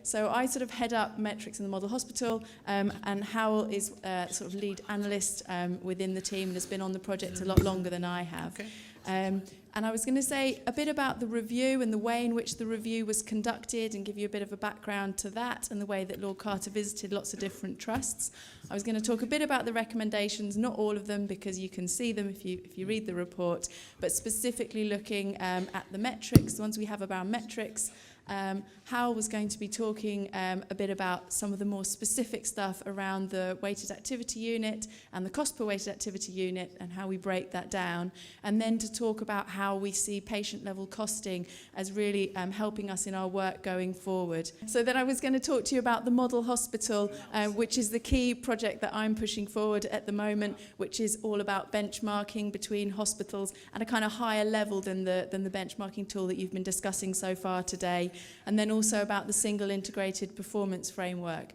So I sort of head up metrics in the model hospital, and Hywell is sort of lead analyst within the team and has been on the project a lot longer than I have. Okay. And I was going to say a bit about the review and the way in which the review was conducted and give you a bit of a background to that and the way that Lord Carter visited lots of different trusts. I was going to talk a bit about the recommendations, not all of them because you can see them if you read the report, but specifically looking at the metrics, the ones we have about metrics. Hywell was going to be talking a bit about some of the more specific stuff around the weighted activity unit and the cost per weighted activity unit and how we break that down, and then to talk about how we see patient level costing as really helping us in our work going forward. So then I was going to talk to you about the model hospital, which is the key project that I'm pushing forward at the moment, which is all about benchmarking between hospitals at a kind of higher level than the benchmarking tool that you've been discussing so far today. And then also about the single integrated performance framework,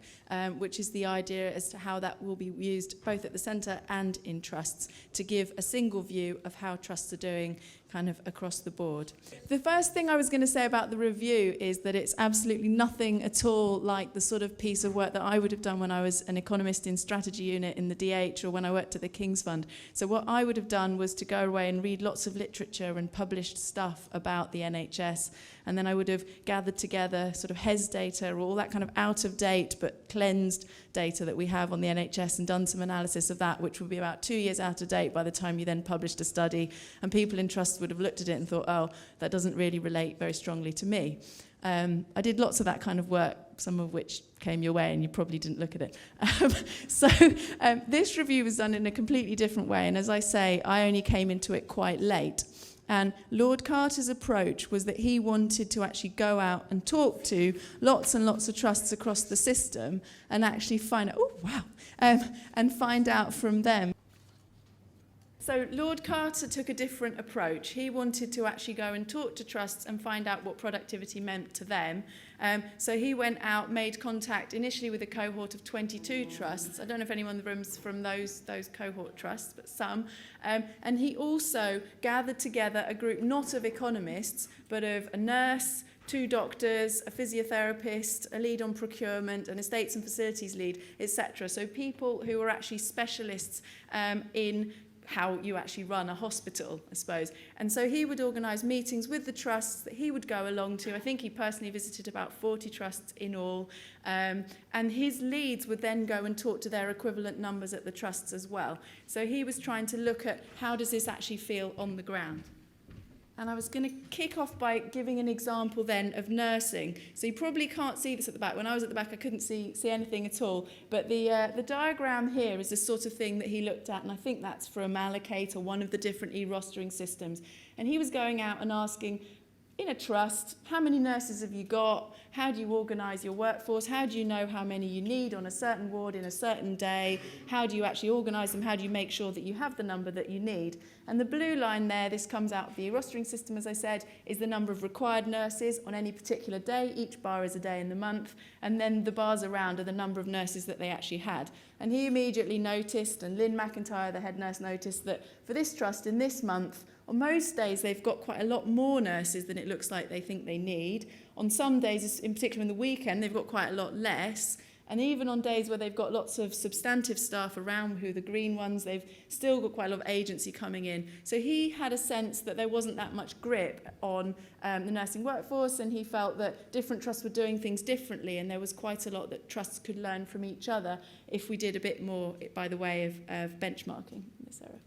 which is the idea as to how that will be used both at the centre and in trusts to give a single view of how trusts are doing kind of across the board. The first thing I was going to say about the review is that it's absolutely nothing at all like the sort of piece of work that I would have done when I was an economist in strategy unit in the DH or when I worked at the King's Fund. So what I would have done was to go away and read lots of literature and published stuff about the NHS, and then I would have gathered together sort of HES data or all that kind of out-of-date but cleansed data that we have on the NHS and done some analysis of that, which would be about 2 years out of date by the time you then published a study, and people in trusts would have looked at it and thought, oh, that doesn't really relate very strongly to me. I did lots of that kind of work, some of which came your way and you probably didn't look at it. So this review was done in a completely different way, and as I say, I only came into it quite late. And Lord Carter's approach was that he wanted to actually go out and talk to lots and lots of trusts across the system and actually find out, and find out from them. So Lord Carter took a different approach. He wanted to actually go and talk to trusts and find out what productivity meant to them. So he went out, made contact initially with a cohort of 22 trusts. I don't know if anyone in the room's from those cohort trusts, but some. And he also gathered together a group not of economists, but of a nurse, 2 doctors, a physiotherapist, a lead on procurement, an estates and facilities lead, etc. So people who were actually specialists in how you actually run a hospital, I suppose. And so he would organise meetings with the trusts that he would go along to. I think he personally visited about 40 trusts in all. And his leads would then go and talk to their equivalent numbers at the trusts as well. So he was trying to look at how does this actually feel on the ground. And I was going to kick off by giving an example then of nursing. So you probably can't see this at the back. When I was at the back, I couldn't see anything at all. But the diagram here is the sort of thing that he looked at, and I think that's from Allocate or one of the different e-rostering systems. And he was going out and asking, in a trust, how many nurses have you got? How do you organise your workforce? How do you know how many you need on a certain ward in a certain day? How do you actually organise them? How do you make sure that you have the number that you need? And the blue line there, this comes out of the rostering system, as I said, is the number of required nurses on any particular day. Each bar is a day in the month. And then the bars around are the number of nurses that they actually had. And he immediately noticed, and Lynn McIntyre, the head nurse, noticed that for this trust in this month, on most days, they've got quite a lot more nurses than it looks like they think they need. On some days, in particular in the weekend, they've got quite a lot less. And even on days where they've got lots of substantive staff around, who the green ones, they've still got quite a lot of agency coming in. So he had a sense that there wasn't that much grip on the nursing workforce, and he felt that different trusts were doing things differently, and there was quite a lot that trusts could learn from each other if we did a bit more by the way of benchmarking in this area.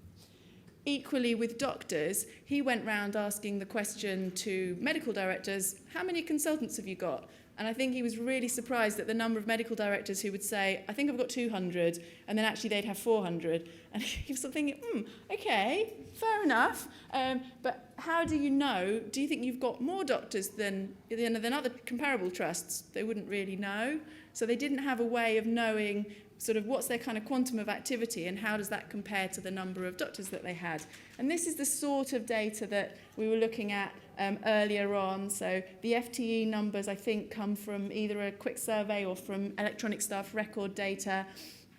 Equally with doctors, he went round asking the question to medical directors, how many consultants have you got? And I think he was really surprised at the number of medical directors who would say, I think I've got 200, and then actually they'd have 400. And he was sort of thinking, okay, fair enough. But how do you know? Do you think you've got more doctors than other comparable trusts? They wouldn't really know. So they didn't have a way of knowing sort of what's their kind of quantum of activity and how does that compare to the number of doctors that they had. And this is the sort of data that we were looking at earlier on. So the FTE numbers, I think, come from either a quick survey or from electronic staff record data.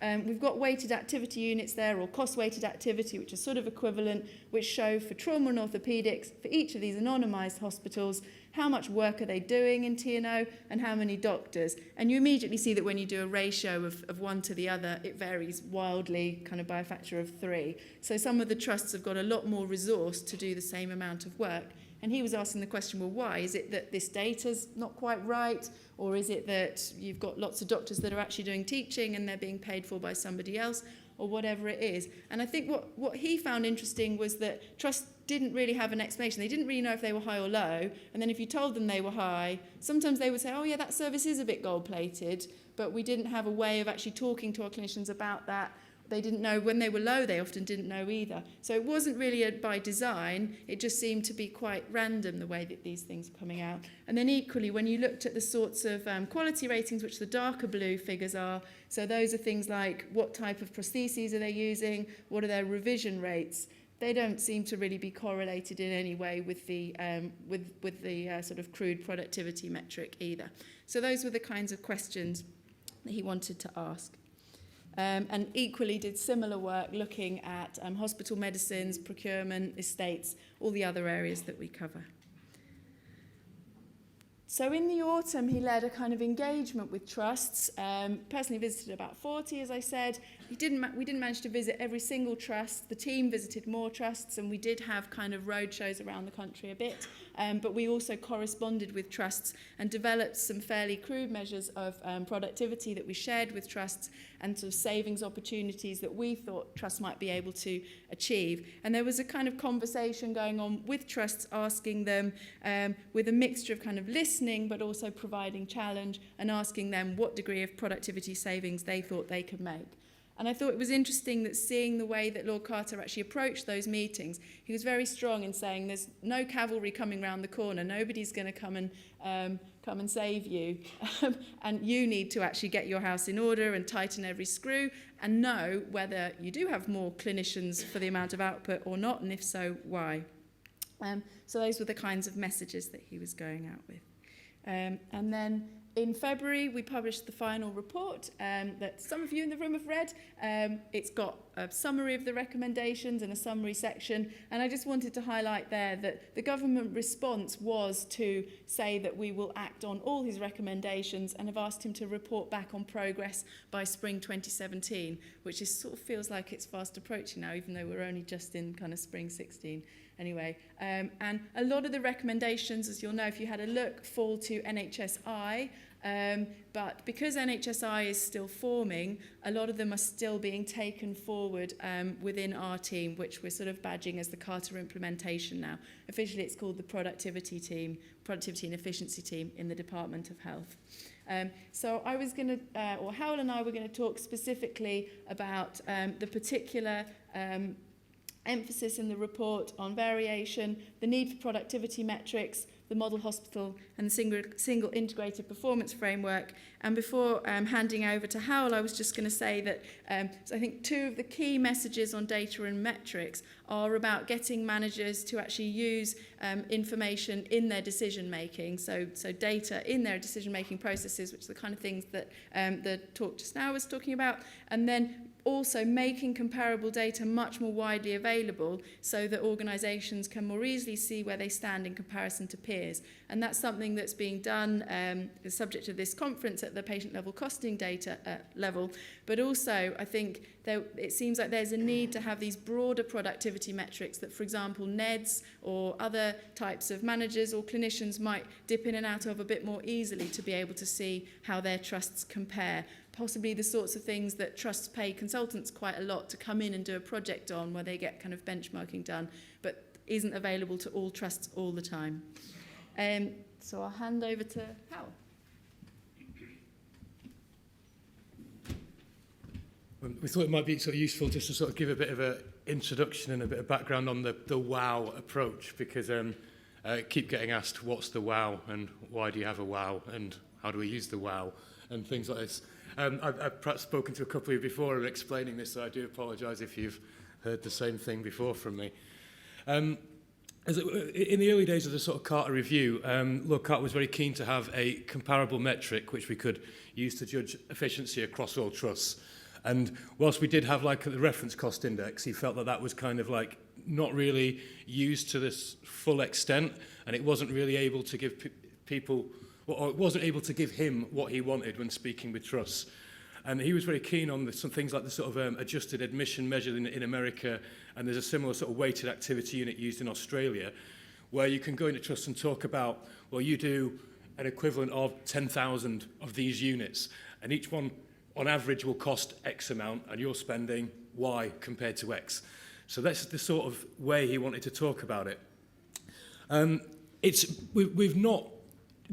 We've got weighted activity units there, or cost-weighted activity, which is sort of equivalent, which show for trauma and orthopaedics, for each of these anonymised hospitals, how much work are they doing in T&O and how many doctors. And you immediately see that when you do a ratio of one to the other, it varies wildly, kind of by a factor of 3. So some of the trusts have got a lot more resource to do the same amount of work. And he was asking the question, well, why? Is it that this data's not quite right? Or is it that you've got lots of doctors that are actually doing teaching and they're being paid for by somebody else, or whatever it is? And I think what he found interesting was that trusts didn't really have an explanation. They didn't really know if they were high or low. And then if you told them they were high, sometimes they would say, oh, yeah, that service is a bit gold-plated, but we didn't have a way of actually talking to our clinicians about that. They didn't know when they were low, they often didn't know either. So it wasn't really by design, it just seemed to be quite random the way that these things are coming out. And then equally, when you looked at the sorts of quality ratings, which the darker blue figures are, so those are things like what type of prostheses are they using, what are their revision rates, they don't seem to really be correlated in any way with the sort of crude productivity metric either. So those were the kinds of questions that he wanted to ask. And equally did similar work looking at hospital medicines, procurement, estates, all the other areas that we cover. So in the autumn, he led a kind of engagement with trusts. Personally visited about 40, as I said. We didn't manage to visit every single trust. The team visited more trusts, and we did have kind of road shows around the country a bit. But we also corresponded with trusts and developed some fairly crude measures of productivity that we shared with trusts and sort of savings opportunities that we thought trusts might be able to achieve. And there was a kind of conversation going on with trusts, asking them with a mixture of kind of listening but also providing challenge and asking them what degree of productivity savings they thought they could make. And I thought it was interesting that seeing the way that Lord Carter actually approached those meetings, he was very strong in saying there's no cavalry coming round the corner, nobody's going to come and save you, and you need to actually get your house in order and tighten every screw and know whether you do have more clinicians for the amount of output or not, and if so, why. So those were the kinds of messages that he was going out with. And then in February, we published the final report that some of you in the room have read. It's got a summary of the recommendations and a summary section. And I just wanted to highlight there that the government response was to say that we will act on all his recommendations and have asked him to report back on progress by spring 2017, which is sort of feels like it's fast approaching now, even though we're only just in kind of spring 16. Anyway, and a lot of the recommendations, as you'll know if you had a look, fall to NHSI, but because NHSI is still forming, a lot of them are still being taken forward within our team, which we're sort of badging as the Carter implementation now. Officially, it's called the Productivity Team, Productivity and Efficiency Team in the Department of Health. So I was going to, or Hywell and I were going to talk specifically about the particular emphasis in the report on variation, the need for productivity metrics, the model hospital, and the single integrated performance framework. And before handing over to Hywell, I was just going to say that so I think two of the key messages on data and metrics are about getting managers to actually use information in their decision-making, so data in their decision-making processes, which are the kind of things that the talk just now was talking about, and then also making comparable data much more widely available so that organisations can more easily see where they stand in comparison to peers. And that's something that's being done, the subject of this conference at the patient level costing data level, but also I think it seems like there's a need to have these broader productivity metrics that, for example, NEDs or other types of managers or clinicians might dip in and out of a bit more easily to be able to see how their trusts compare. Possibly the sorts of things that trusts pay consultants quite a lot to come in and do a project on, where they get kind of benchmarking done, but isn't available to all trusts all the time. So I'll hand over to Hywell. We thought it might be sort of useful just to sort of give a bit of an introduction and a bit of background on the WOW approach, because I keep getting asked, what's the WOW and why do you have a WOW and how do we use the WOW and things like this. I've perhaps spoken to a couple of you before in explaining this, so I do apologise if you've heard the same thing before from me. In the early days of the sort of Carter review, Lord Carter was very keen to have a comparable metric which we could use to judge efficiency across all trusts. And whilst we did have like the reference cost index, he felt that that was kind of like not really used to this full extent, and it wasn't really able to give people, or it wasn't able to give him what he wanted when speaking with trusts. And he was very keen on some things like the sort of adjusted admission measure in America, and there's a similar sort of weighted activity unit used in Australia, where you can go into trust and talk about, well, you do an equivalent of 10,000 of these units, and each one on average will cost X amount, and you're spending Y compared to X. So that's the sort of way he wanted to talk about it. We've not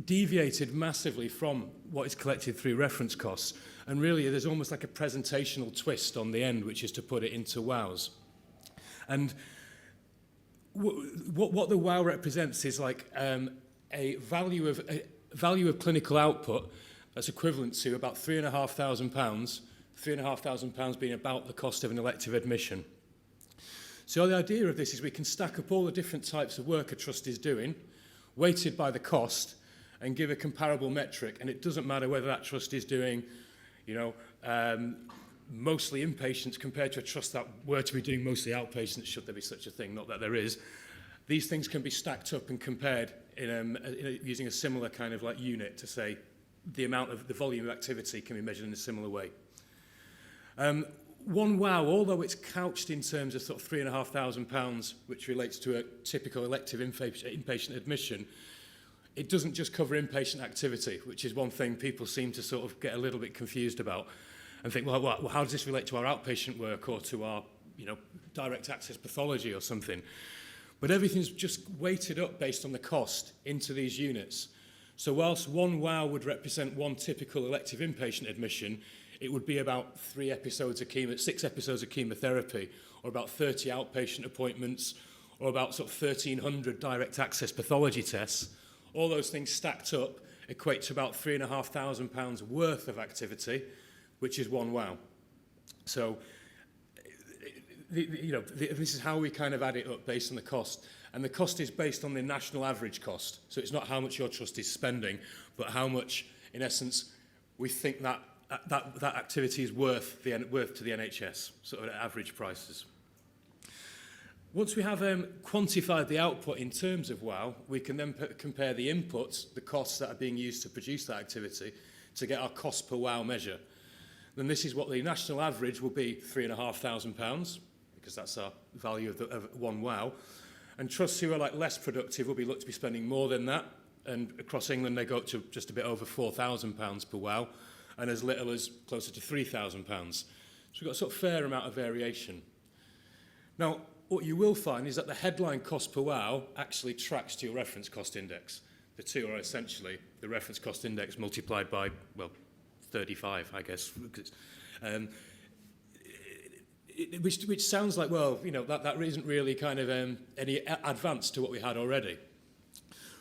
deviated massively from what is collected through reference costs, and really there's almost like a presentational twist on the end, which is to put it into WOWs. And what the WOW represents is like a value of clinical output that's equivalent to about £3,500, £3,500 being about the cost of an elective admission. So the idea of this is we can stack up all the different types of work a trust is doing, weighted by the cost, and give a comparable metric. And it doesn't matter whether that trust is doing, mostly inpatients compared to a trust that were to be doing mostly outpatients, should there be such a thing, not that there is. These things can be stacked up and compared using a similar kind of like unit to say the volume of activity can be measured in a similar way. One WOW, although it's couched in terms of sort of £3,500, which relates to a typical elective inpatient admission, it doesn't just cover inpatient activity, which is one thing people seem to sort of get a little bit confused about and think, well, how does this relate to our outpatient work or to our, direct access pathology or something? But everything's just weighted up based on the cost into these units. So whilst one WOW would represent one typical elective inpatient admission, it would be about 6 episodes of chemotherapy, or about 30 outpatient appointments, or about sort of 1,300 direct access pathology tests. All those things stacked up equate to about £3,500 worth of activity, which is one WOW. So, this is how we kind of add it up based on the cost. And the cost is based on the national average cost. So it's not how much your trust is spending, but how much, in essence, we think that activity is worth to the NHS, sort of average prices. Once we have quantified the output in terms of WOW, we can then compare the inputs, the costs that are being used to produce that activity, to get our cost per WOW measure. Then this is what the national average will be, £3,500, because that's our value of one WOW. And trusts who are like less productive will be looked to be spending more than that. And across England, they go up to just a bit over £4,000 per WOW, and as little as closer to £3,000. So we've got a sort of fair amount of variation. Now, what you will find is that the headline cost per WOW actually tracks to your reference cost index. The two are essentially the reference cost index multiplied by, 35, I guess. Which sounds like, that isn't really kind of any advance to what we had already.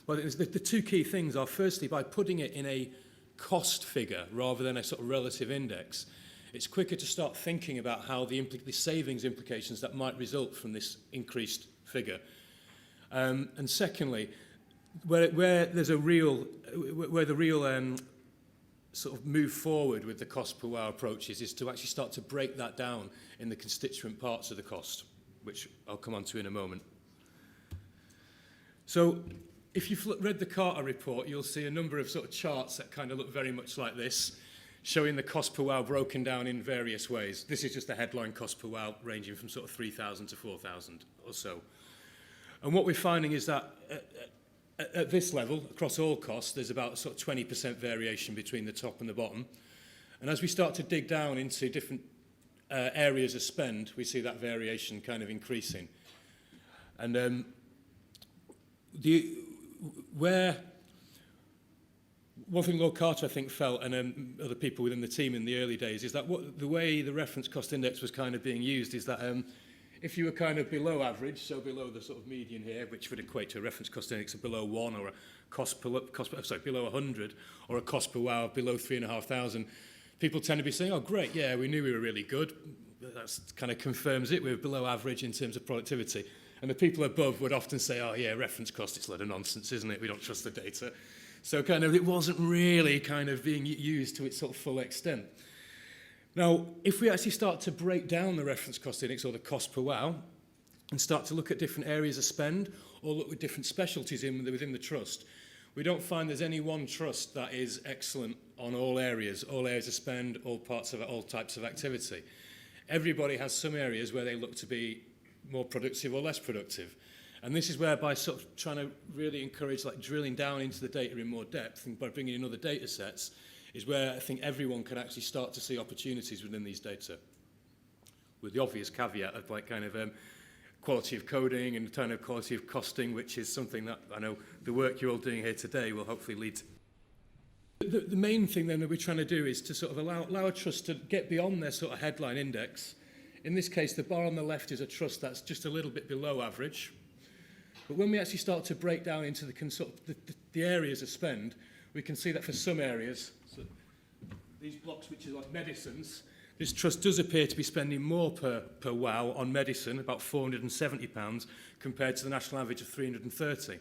Well, the two key things are, firstly, by putting it in a cost figure rather than a sort of relative index, it's quicker to start thinking about how the savings implications that might result from this increased figure. And secondly, where the real sort of move forward with the cost per WOW approaches is to actually start to break that down in the constituent parts of the cost, which I'll come on to in a moment. So if you've read the Carter report, you'll see a number of sort of charts that kind of look very much like this, showing the cost per WOW broken down in various ways. This is just the headline cost per WOW, ranging from sort of 3,000 to 4,000 or so. And what we're finding is that at this level, across all costs, there's about sort of 20% variation between the top and the bottom. And as we start to dig down into different areas of spend, we see that variation kind of increasing. And one thing Lord Carter, I think, felt, and other people within the team in the early days, is that the way the reference cost index was kind of being used is that if you were kind of below average, so below the sort of median here, which would equate to a reference cost index of below 1, or a below 100, or a cost per WOW of below 3,500, people tend to be saying, oh, great, yeah, we knew we were really good. That kind of confirms it. We're below average in terms of productivity. And the people above would often say, oh, yeah, reference cost, it's a lot of nonsense, isn't it? We don't trust the data. So kind of it wasn't really kind of being used to its sort of full extent. Now, if we actually start to break down the reference cost index or the cost per wow and start to look at different areas of spend or look at different specialties within the trust, we don't find there's any one trust that is excellent on all areas of spend, all types of activity. Everybody has some areas where they look to be more productive or less productive. And this is where by sort of trying to really encourage like drilling down into the data in more depth and by bringing in other data sets is where I think everyone can actually start to see opportunities within these data. With the obvious caveat of like kind of quality of coding and kind of quality of costing, which is something that I know the work you're all doing here today will hopefully lead to. The main thing then that we're trying to do is to sort of allow a trust to get beyond their sort of headline index. In this case, the bar on the left is a trust that's just a little bit below average. But when we actually start to break down into the areas of spend, we can see that for some areas, so these blocks which are like medicines, this trust does appear to be spending more per wow on medicine, about £470, compared to the national average of 330.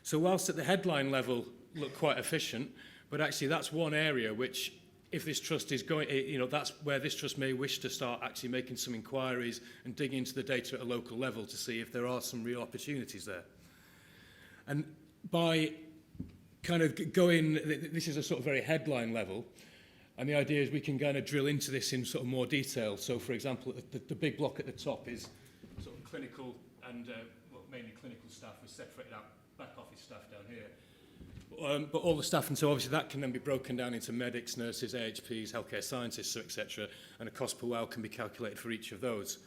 So whilst at the headline level look quite efficient, but actually that's one area which, if this trust is going, that's where this trust may wish to start actually making some inquiries and digging into the data at a local level to see if there are some real opportunities there. And by kind of going, this is a sort of very headline level, and the idea is we can kind of drill into this in sort of more detail. So, for example, the big block at the top is sort of clinical and mainly clinical staff. We separated out back office staff down here. But all the staff, and so obviously that can then be broken down into medics, nurses, AHPs, healthcare scientists, etc., and a cost per wow can be calculated for each of those.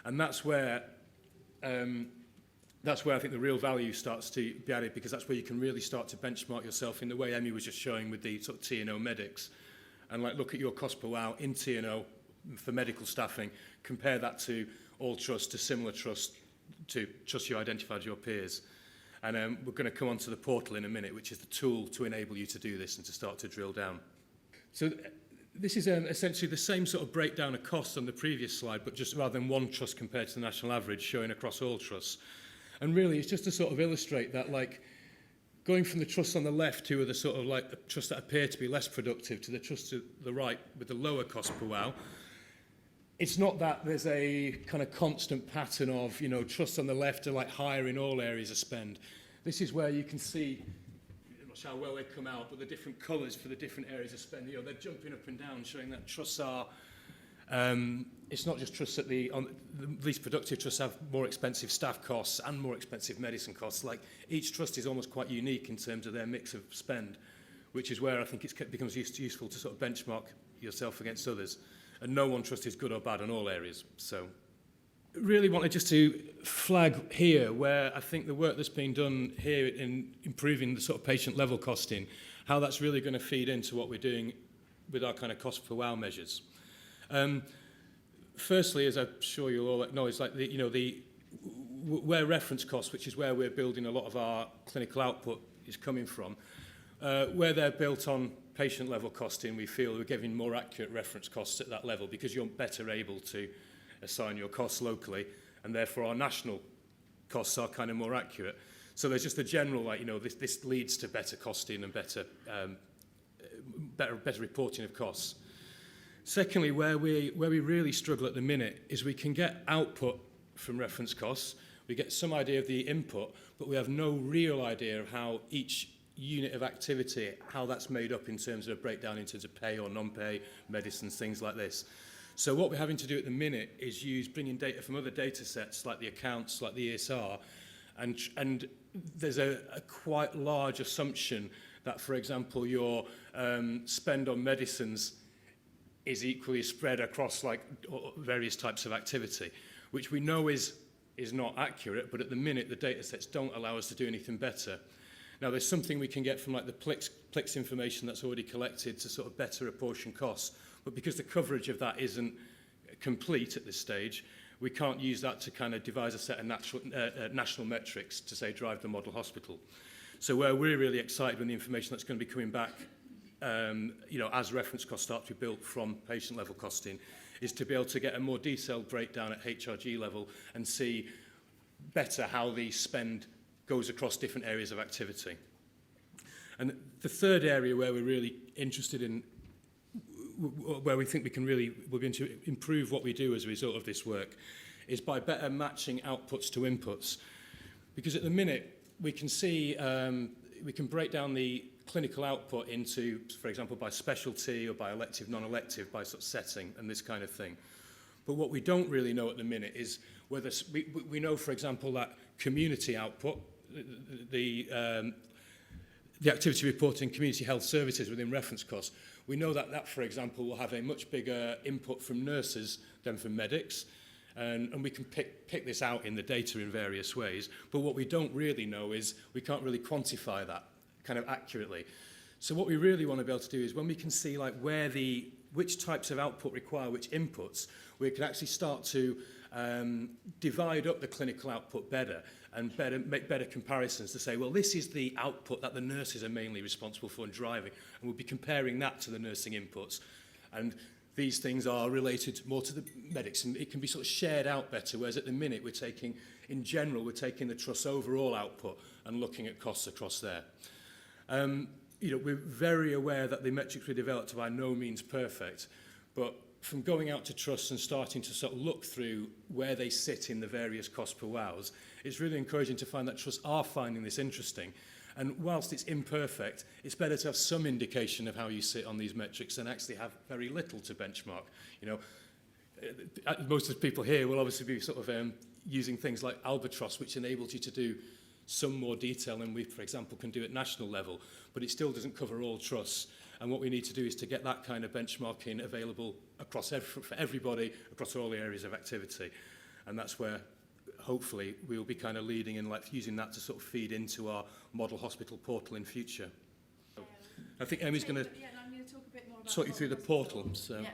And that's where I think the real value starts to be added, because that's where you can really start to benchmark yourself in the way Emmi was just showing with the sort of T&O medics, and like look at your cost per wow in T&O for medical staffing, compare that to all trusts, to similar trusts, to trusts you identified your peers. And we're going to come on to the portal in a minute, which is the tool to enable you to do this and to start to drill down. So this is essentially the same sort of breakdown of costs on the previous slide, but just rather than one trust compared to the national average, showing across all trusts. And really, it's just to sort of illustrate that, like, going from the trusts on the left, who are the sort of like the trusts that appear to be less productive, to the trusts to the right with the lower cost per wow, it's not that there's a kind of constant pattern of, trusts on the left are like higher in all areas of spend. This is where you can see, I'm not sure how well they come out, but the different colours for the different areas of spend. They're jumping up and down, showing that trusts are, it's not just trusts that the least productive trusts have more expensive staff costs and more expensive medicine costs. Like, each trust is almost quite unique in terms of their mix of spend, which is where I think it becomes useful to sort of benchmark yourself against others. And no one trust is good or bad in all areas. So really wanted just to flag here where I think the work that's being done here in improving the sort of patient level costing, how that's really going to feed into what we're doing with our kind of cost per wow measures. Firstly, as I'm sure you'll all acknowledge, like where reference costs, which is where we're building a lot of our clinical output, is coming from, where they're built on patient level costing, we feel we're giving more accurate reference costs at that level, because you're better able to assign your costs locally, and therefore our national costs are kind of more accurate. So there's just a general, this leads to better costing and better reporting of costs. Secondly, where we really struggle at the minute is we can get output from reference costs, we get some idea of the input, but we have no real idea of how each unit of activity, how that's made up in terms of a breakdown in terms of pay or non-pay, medicines, things like this. So what we're having to do at the minute is bringing data from other data sets, like the accounts, like the ESR, and there's a quite large assumption that, for example, your spend on medicines is equally spread across like various types of activity, which we know is not accurate, but at the minute the data sets don't allow us to do anything better. Now, there's something we can get from like the PLIX information that's already collected to sort of better apportion costs, but because the coverage of that isn't complete at this stage, we can't use that to kind of devise a set of national metrics to, say, drive the model hospital. So where we're really excited with the information that's going to be coming back, as reference costs start to be built from patient level costing, is to be able to get a more detailed breakdown at HRG level and see better how the spend goes across different areas of activity. And the third area where we're really interested in where we think we're going to improve what we do as a result of this work is by better matching outputs to inputs. Because at the minute, we can see, we can break down the clinical output into, for example, by specialty or by elective, non-elective, by sort of setting and this kind of thing. But what we don't really know at the minute is whether, we know, for example, that community output, the activity reported in community health services within reference costs, we know that, for example, will have a much bigger input from nurses than from medics. And we can pick this out in the data in various ways. But what we don't really know is we can't really quantify that kind of accurately. So what we really want to be able to do is when we can see like which types of output require which inputs, we can actually start to divide up the clinical output better and make better comparisons to say, well, this is the output that the nurses are mainly responsible for in driving, and we'll be comparing that to the nursing inputs. And these things are related more to the medics, and it can be sort of shared out better, whereas at the minute we're taking the trust's overall output and looking at costs across there. You know, we're very aware that the metrics we developed are by no means perfect, but from going out to trusts and starting to sort of look through where they sit in the various cost per wows, it's really encouraging to find that trusts are finding this interesting. And whilst it's imperfect, it's better to have some indication of how you sit on these metrics than actually have very little to benchmark. You know, most of the people here will obviously be sort of using things like Albatross, which enables you to do some more detail than we, for example, can do at national level, but it still doesn't cover all trusts. And what we need to do is to get that kind of benchmarking available across for everybody, across all the areas of activity. And that's where, hopefully, we'll be kind of leading in like using that to sort of feed into our model hospital portal in future. I think Emmi's going to talk you through the portal. So.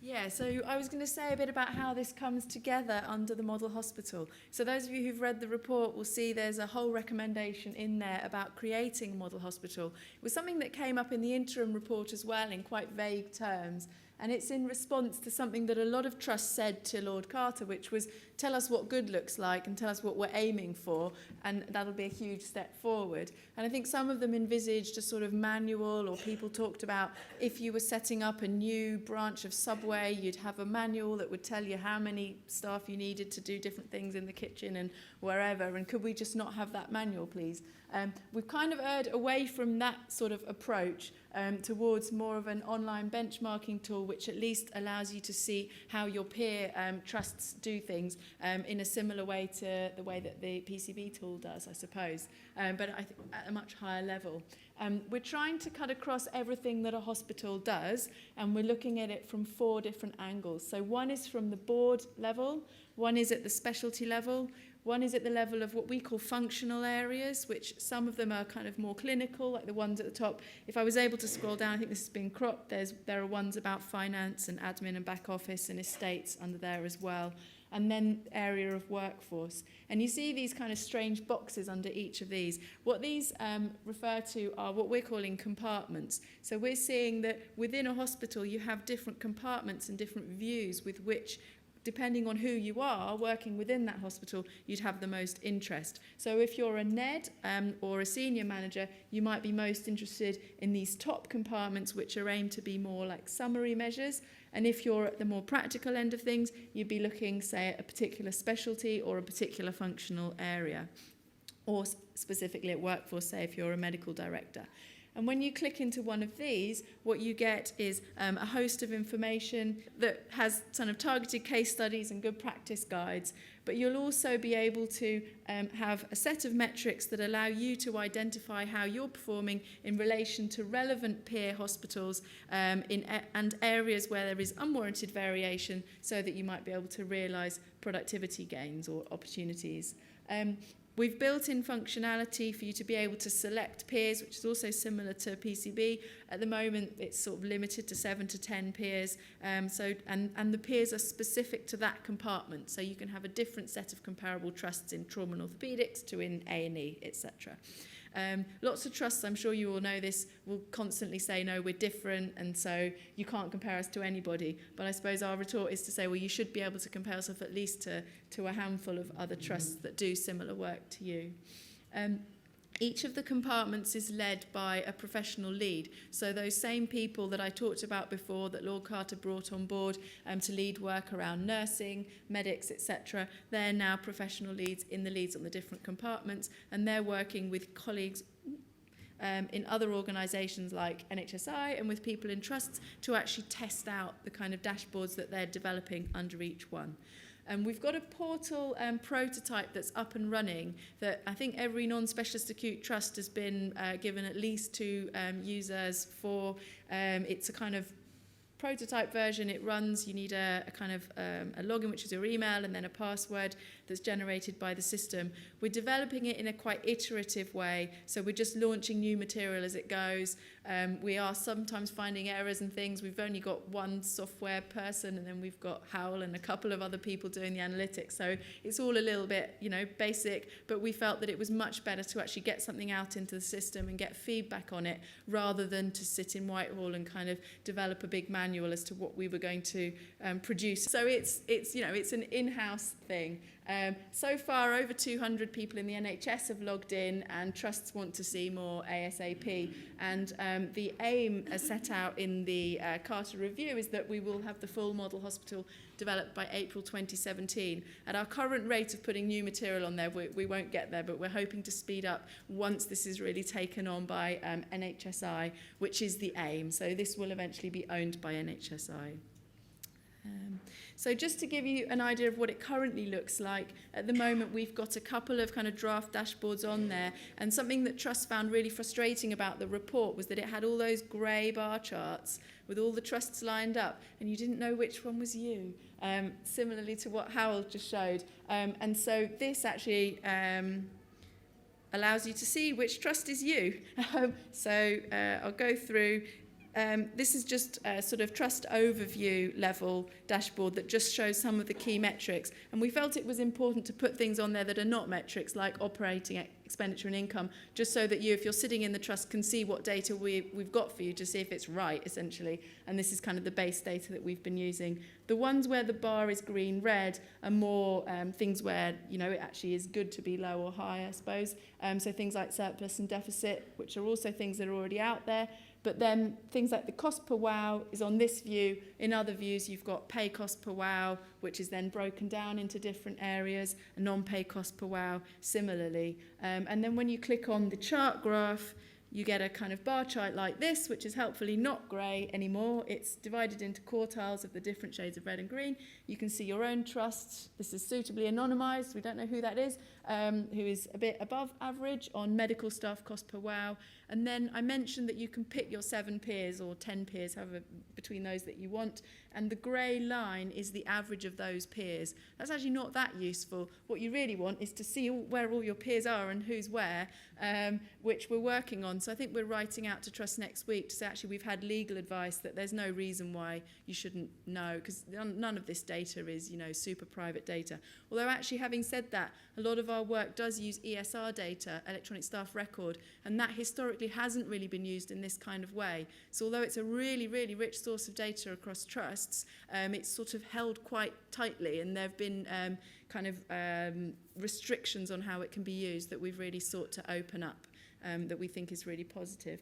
Yeah, so I was going to say a bit about how this comes together under the model hospital. So those of you who've read the report will see there's a whole recommendation in there about creating a model hospital. It was something that came up in the interim report as well in quite vague terms. And it's in response to something that a lot of trusts said to Lord Carter, which was, tell us what good looks like and tell us what we're aiming for, and that'll be a huge step forward. And I think some of them envisaged a sort of manual, or people talked about if you were setting up a new branch of Subway, you'd have a manual that would tell you how many staff you needed to do different things in the kitchen and wherever, and could we just not have that manual, please? We've kind of erred away from that sort of approach towards more of an online benchmarking tool, which at least allows you to see how your peer trusts do things in a similar way to the way that the PCB tool does, I suppose, but I think at a much higher level. We're trying to cut across everything that a hospital does, and we're looking at it from 4 different angles. So one is from the board level, one is at the specialty level, one is at the level of what we call functional areas, which some of them are kind of more clinical, like the ones at the top. If I was able to scroll down, I think this has been cropped, there are ones about finance and admin and back office and estates under there as well. And then area of workforce. And you see these kind of strange boxes under each of these. What these refer to are what we're calling compartments. So we're seeing that within a hospital you have different compartments and different views with which, depending on who you are working within that hospital, you'd have the most interest. So if you're a NED or a senior manager, you might be most interested in these top compartments, which are aimed to be more like summary measures. And if you're at the more practical end of things, you'd be looking, say, at a particular specialty or a particular functional area, or specifically at workforce, say, if you're a medical director. And when you click into one of these, what you get is a host of information that has kind of targeted case studies and good practice guides. But you'll also be able to have a set of metrics that allow you to identify how you're performing in relation to relevant peer hospitals and areas where there is unwarranted variation, so that you might be able to realise productivity gains or opportunities. We've built in functionality for you to be able to select peers, which is also similar to PCB. At the moment, it's sort of limited to 7 to 10 peers. And the peers are specific to that compartment. So you can have a different set of comparable trusts in trauma and orthopaedics to in A&E, etc. Lots of trusts, I'm sure you all know this, will constantly say, no, we're different, and so you can't compare us to anybody. But I suppose our retort is to say, well, you should be able to compare yourself at least to a handful of other trusts that do similar work to you. Each of the compartments is led by a professional lead. So those same people that I talked about before that Lord Carter brought on board to lead work around nursing, medics, etc., they're now professional leads in the leads on the different compartments, and they're working with colleagues in other organisations like NHSI and with people in trusts to actually test out the kind of dashboards that they're developing under each one. And we've got a portal prototype that's up and running that I think every non-specialist acute trust has been given at least 2 users for. It's a kind of prototype version. It runs, you need a kind of a login, which is your email, and then a password that's generated by the system. We're developing it in a quite iterative way, so we're just launching new material as it goes. We are sometimes finding errors and things. We've only got one software person, and then we've got Hywell and a couple of other people doing the analytics, so it's all a little bit, basic, but we felt that it was much better to actually get something out into the system and get feedback on it rather than to sit in Whitehall and kind of develop a big manual as to what we were going to produce. So it's an in-house thing. So far, over 200 people in the NHS have logged in, and trusts want to see more ASAP. And the aim, as set out in the Carter Review, is that we will have the full model hospital developed by April 2017. At our current rate of putting new material on there, we won't get there, but we're hoping to speed up once this is really taken on by NHSI, which is the aim. So this will eventually be owned by NHSI. So just to give you an idea of what it currently looks like, at the moment we've got a couple of kind of draft dashboards on there, and something that Trusts found really frustrating about the report was that it had all those grey bar charts with all the trusts lined up, and you didn't know which one was you, similarly to what Hywell just showed. And so this actually allows you to see which trust is you. So I'll go through. This is just a sort of trust overview level dashboard that just shows some of the key metrics. And we felt it was important to put things on there that are not metrics, like operating expenditure and income, just so that you, if you're sitting in the trust, can see what data we've got for you to see if it's right, essentially. And this is kind of the base data that we've been using. The ones where the bar is green-red are more things where, it actually is good to be low or high, I suppose. So things like surplus and deficit, which are also things that are already out there. But then things like the cost per wow is on this view. In other views, you've got pay cost per wow, which is then broken down into different areas, and non-pay cost per wow similarly. And then when you click on the chart graph, you get a kind of bar chart like this, which is helpfully not grey anymore. It's divided into quartiles of the different shades of red and green. You can see your own trusts. This is suitably anonymised. We don't know who that is, who is a bit above average on medical staff cost per wow. And then I mentioned that you can pick your 7 peers or 10 peers, however, between those that you want. And the grey line is the average of those peers. That's actually not that useful. What you really want is to see where all your peers are and who's where, which we're working on. So I think we're writing out to Trust next week to say, actually, we've had legal advice that there's no reason why you shouldn't know, because none of this data is, super private data. Although actually, having said that, a lot of our work does use ESR data, electronic staff record, and that historically hasn't really been used in this kind of way. So although it's a really, really rich source of data across trusts, it's sort of held quite tightly, and there have been restrictions on how it can be used that we've really sought to open up, that we think is really positive.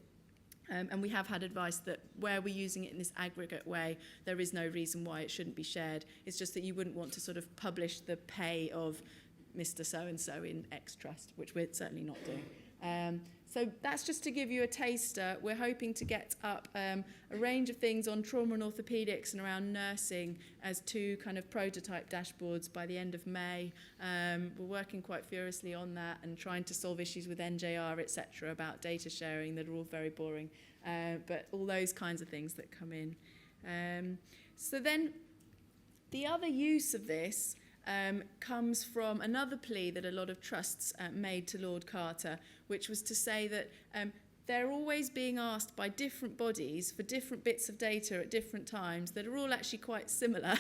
And we have had advice that where we're using it in this aggregate way, there is no reason why it shouldn't be shared. It's just that you wouldn't want to sort of publish the pay of Mr. So-and-so in X Trust, which we're certainly not doing. So that's just to give you a taster. We're hoping to get up a range of things on trauma and orthopaedics and around nursing as 2 kind of prototype dashboards by the end of May. We're working quite furiously on that and trying to solve issues with NJR, etc., about data sharing that are all very boring. But all those kinds of things that come in. So then the other use of this comes from another plea that a lot of trusts made to Lord Carter, which was to say that they're always being asked by different bodies for different bits of data at different times that are all actually quite similar,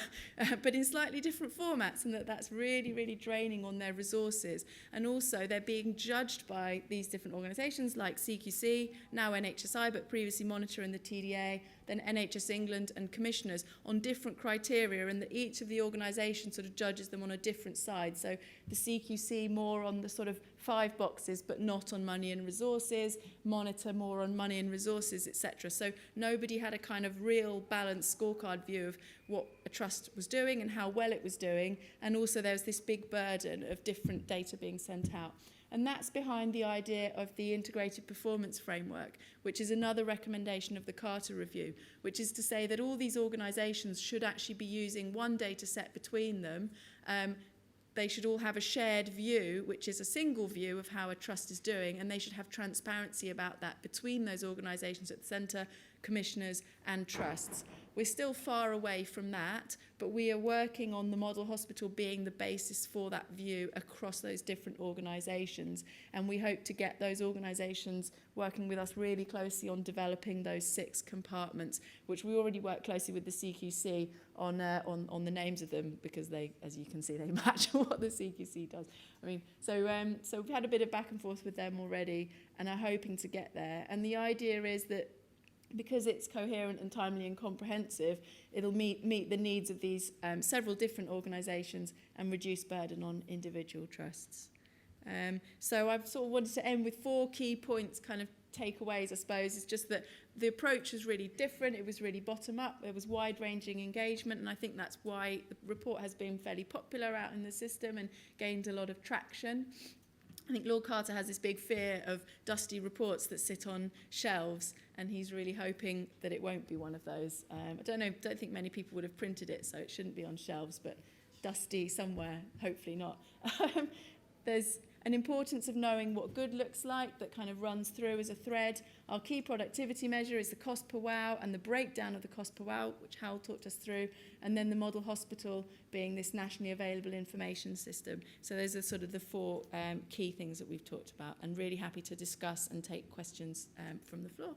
but in slightly different formats, and that's really, really draining on their resources. And also they're being judged by these different organisations like CQC, now NHSI, but previously Monitor and the TDA, then NHS England and commissioners on different criteria, and that each of the organisations sort of judges them on a different side. So the CQC more on the sort of 5 boxes, but not on money and resources, monitor more on money and resources, etc. So nobody had a kind of real balanced scorecard view of what a trust was doing and how well it was doing. And also there was this big burden of different data being sent out. And that's behind the idea of the integrated performance framework, which is another recommendation of the Carter Review, which is to say that all these organisations should actually be using one data set between them. They should all have a shared view, which is a single view of how a trust is doing, and they should have transparency about that between those organisations at the centre, commissioners and trusts. We're still far away from that, but we are working on the model hospital being the basis for that view across those different organisations, and we hope to get those organisations working with us really closely on developing those 6 compartments, which we already work closely with the CQC on the names of them, because they, as you can see, they match what the CQC does. I mean, so we've had a bit of back and forth with them already and are hoping to get there. And the idea is that because it's coherent and timely and comprehensive, it'll meet the needs of these several different organisations and reduce burden on individual trusts. So I've sort of wanted to end with 4 key points, kind of takeaways, I suppose. It's just that the approach was really different. It was really bottom-up. There was wide-ranging engagement, and I think that's why the report has been fairly popular out in the system and gained a lot of traction. I think Lord Carter has this big fear of dusty reports that sit on shelves, and he's really hoping that it won't be one of those. I don't think many people would have printed it, so it shouldn't be on shelves, but dusty somewhere, hopefully not. There's an importance of knowing what good looks like that kind of runs through as a thread. Our key productivity measure is the cost per wow and the breakdown of the cost per wow, which Hywell talked us through, and then the model hospital being this nationally available information system. So those are sort of the 4 key things that we've talked about, and really happy to discuss and take questions from the floor.